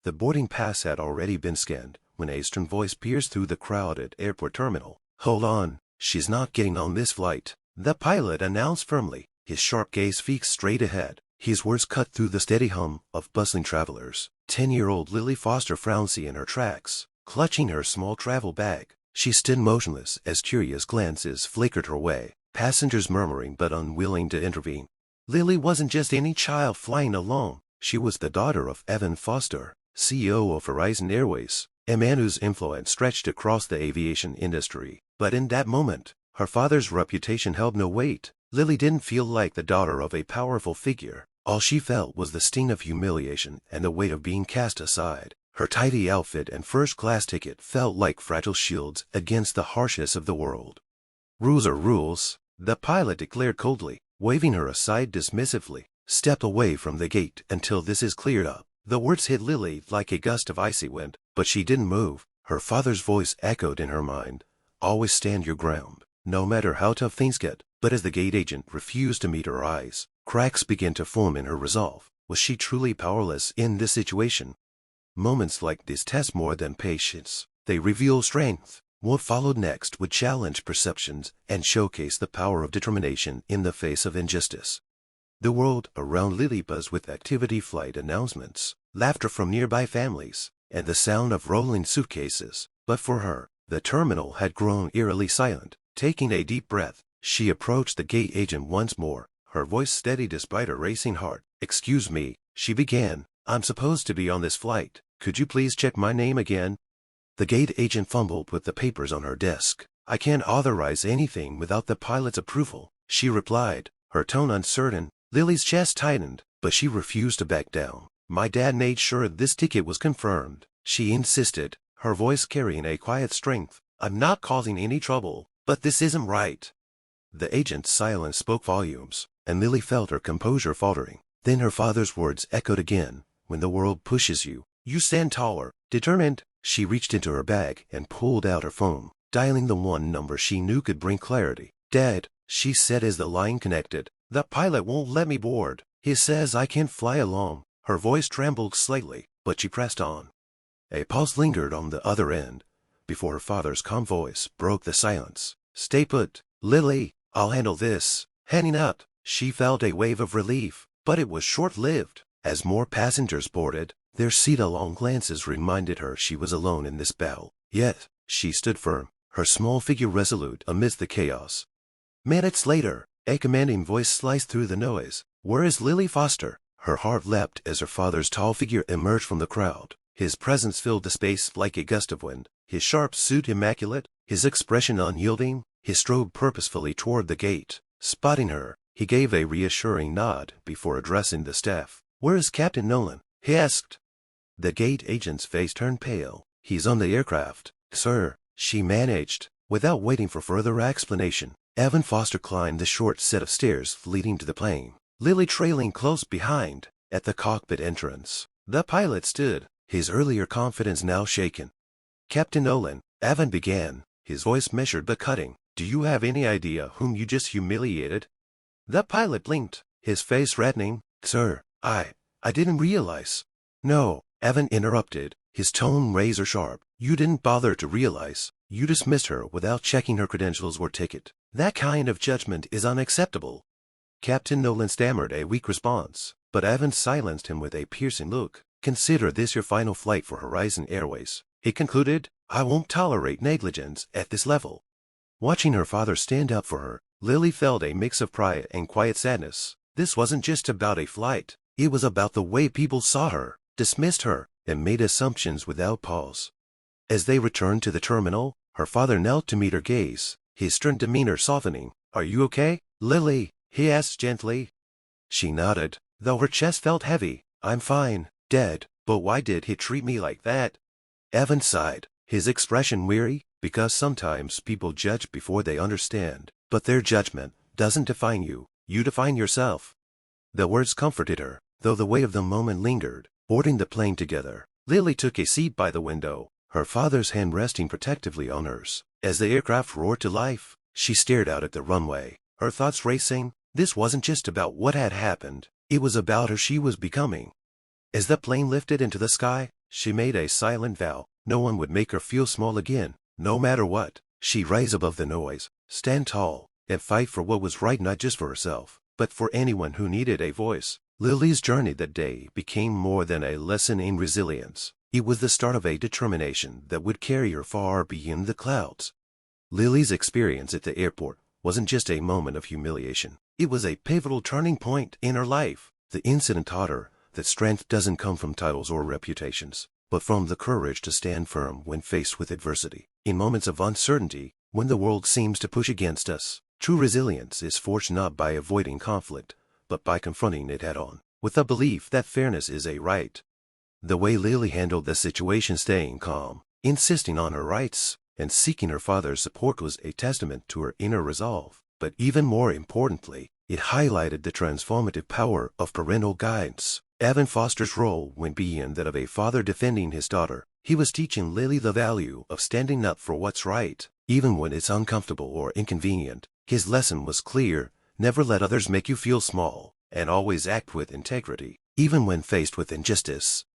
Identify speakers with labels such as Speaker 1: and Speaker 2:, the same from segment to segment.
Speaker 1: The boarding pass had already been scanned when a stern voice pierced through the crowded airport terminal. "Hold on, she's not getting on this flight," the pilot announced firmly, his sharp gaze fixed straight ahead. His words cut through the steady hum of bustling travelers. 10-year-old Lily Foster frowned in her tracks, clutching her small travel bag. She stood motionless as curious glances flickered her way, passengers murmuring but unwilling to intervene. Lily wasn't just any child flying alone. She was the daughter of Evan Foster, CEO of Horizon Airways, a man whose influence stretched across the aviation industry. But in that moment, her father's reputation held no weight. Lily didn't feel like the daughter of a powerful figure. All she felt was the sting of humiliation and the weight of being cast aside. Her tidy outfit and first-class ticket felt like fragile shields against the harshness of the world. "Rules are rules," the pilot declared coldly, waving her aside dismissively. "Step away from the gate until this is cleared up." The words hit Lily like a gust of icy wind, but she didn't move. Her father's voice echoed in her mind. "Always stand your ground, no matter how tough things get." But as the gate agent refused to meet her eyes, cracks began to form in her resolve. Was she truly powerless in this situation? Moments like this test more than patience. They reveal strength. What followed next would challenge perceptions and showcase the power of determination in the face of injustice. The world around Lily buzzed with activity flight announcements, laughter from nearby families, and the sound of rolling suitcases. But for her, the terminal had grown eerily silent. Taking a deep breath, she approached the gate agent once more, her voice steady despite her racing heart. "Excuse me," she began. "I'm supposed to be on this flight. Could you please check my name again?" The gate agent fumbled with the papers on her desk. "I can't authorize anything without the pilot's approval," she replied, her tone uncertain. Lily's chest tightened, but she refused to back down. "My dad made sure this ticket was confirmed," she insisted, her voice carrying a quiet strength. "I'm not causing any trouble, but this isn't right." The agent's silence spoke volumes, and Lily felt her composure faltering. Then her father's words echoed again. "When the world pushes you, you stand taller." Determined, she reached into her bag and pulled out her phone, dialing the one number she knew could bring clarity. "Dad," she said as the line connected, "the pilot won't let me board. He says I can't fly alone." Her voice trembled slightly, but she pressed on. A pause lingered on the other end, before her father's calm voice broke the silence. "Stay put, Lily. I'll handle this." Hanging up, she felt a wave of relief, but it was short-lived. As more passengers boarded, their seat-along glances reminded her she was alone in this battle. Yet, she stood firm, her small figure resolute amidst the chaos. Minutes later, a commanding voice sliced through the noise. "Where is Lily Foster?" Her heart leapt as her father's tall figure emerged from the crowd. His presence filled the space like a gust of wind, his sharp suit immaculate, his expression unyielding. He strode purposefully toward the gate. Spotting her, he gave a reassuring nod before addressing the staff. "Where is Captain Nolan?" he asked. The gate agent's face turned pale. "He's on the aircraft, sir," she managed, without waiting for further explanation. Evan Foster climbed the short set of stairs leading to the plane, Lily trailing close behind. At the cockpit entrance, the pilot stood, his earlier confidence now shaken. "Captain Nolan," Evan began, his voice measured but cutting, "do you have any idea whom you just humiliated?" The pilot blinked, his face reddening. "Sir, I didn't realize." "No," Evan interrupted, his tone razor sharp. "You didn't bother to realize. You dismissed her without checking her credentials or ticket. That kind of judgment is unacceptable." Captain Nolan stammered a weak response, but Evan silenced him with a piercing look. "Consider this your final flight for Horizon Airways," he concluded. "I won't tolerate negligence at this level." Watching her father stand up for her, Lily felt a mix of pride and quiet sadness. This wasn't just about a flight. It was about the way people saw her, dismissed her, and made assumptions without pause. As they returned to the terminal, her father knelt to meet her gaze, his stern demeanor softening. "Are you okay, Lily?" he asked gently. She nodded, though her chest felt heavy. "I'm fine, Dad, but why did he treat me like that?" Evan sighed, his expression weary, because sometimes people judge before they understand, but their judgment doesn't define you, you define yourself. The words comforted her, though the weight of the moment lingered. Boarding the plane together, Lily took a seat by the window, her father's hand resting protectively on hers. As the aircraft roared to life, she stared out at the runway, her thoughts racing. This wasn't just about what had happened, it was about who she was becoming. As the plane lifted into the sky, She made a silent vow. No one would make her feel small again, no matter what. She'd rise above the noise, stand tall, and fight for what was right, not just for herself, but for anyone who needed a voice. Lily's journey that day became more than a lesson in resilience. It was the start of a determination that would carry her far beyond the clouds. Lily's experience at the airport wasn't just a moment of humiliation. It was a pivotal turning point in her life. The incident taught her that strength doesn't come from titles or reputations, but from the courage to stand firm when faced with adversity. In moments of uncertainty, when the world seems to push against us, true resilience is forged not by avoiding conflict, but by confronting it head-on, with the belief that fairness is a right. The way Lily handled the situation, staying calm, insisting on her rights, and seeking her father's support, was a testament to her inner resolve. But even more importantly, it highlighted the transformative power of parental guidance. Evan Foster's role went beyond that of a father defending his daughter. He was teaching Lily the value of standing up for what's right, even when it's uncomfortable or inconvenient. His lesson was clear: never let others make you feel small, and always act with integrity, even when faced with injustice.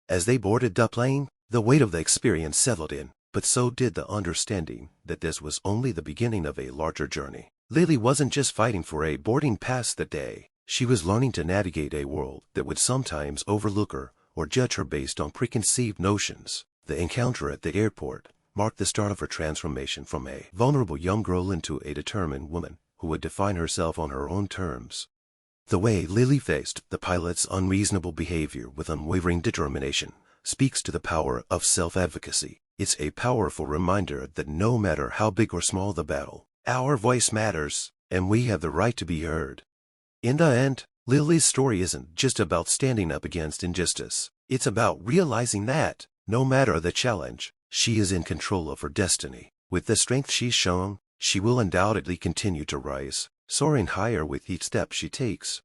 Speaker 1: As they boarded the plane, the weight of the experience settled in, but so did the understanding that this was only the beginning of a larger journey. Lily wasn't just fighting for a boarding pass that day. She was learning to navigate a world that would sometimes overlook her or judge her based on preconceived notions. The encounter at the airport marked the start of her transformation from a vulnerable young girl into a determined woman who would define herself on her own terms. The way Lily faced the pilot's unreasonable behavior with unwavering determination speaks to the power of self-advocacy. It's a powerful reminder that no matter how big or small the battle, our voice matters, and we have the right to be heard. In the end, Lily's story isn't just about standing up against injustice. It's about realizing that, no matter the challenge, she is in control of her destiny. With the strength she's shown, she will undoubtedly continue to rise, soaring higher with each step she takes.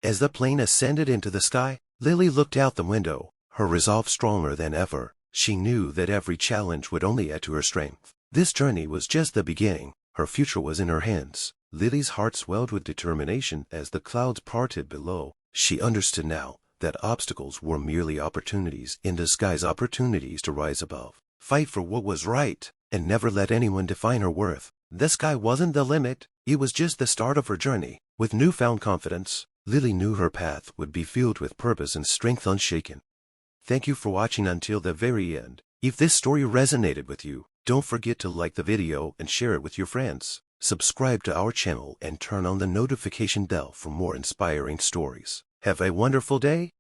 Speaker 1: As the plane ascended into the sky, Lily looked out the window, her resolve stronger than ever. She knew that every challenge would only add to her strength. This journey was just the beginning. Her future was in her hands. Lily's heart swelled with determination as the clouds parted below. She understood now that obstacles were merely opportunities in disguise, opportunities to rise above, fight for what was right, and never let anyone define her worth. The sky wasn't the limit, it was just the start of her journey. With newfound confidence, Lily knew her path would be filled with purpose and strength unshaken. Thank you for watching until the very end. If this story resonated with you, don't forget to like the video and share it with your friends. Subscribe to our channel and turn on the notification bell for more inspiring stories. Have a wonderful day.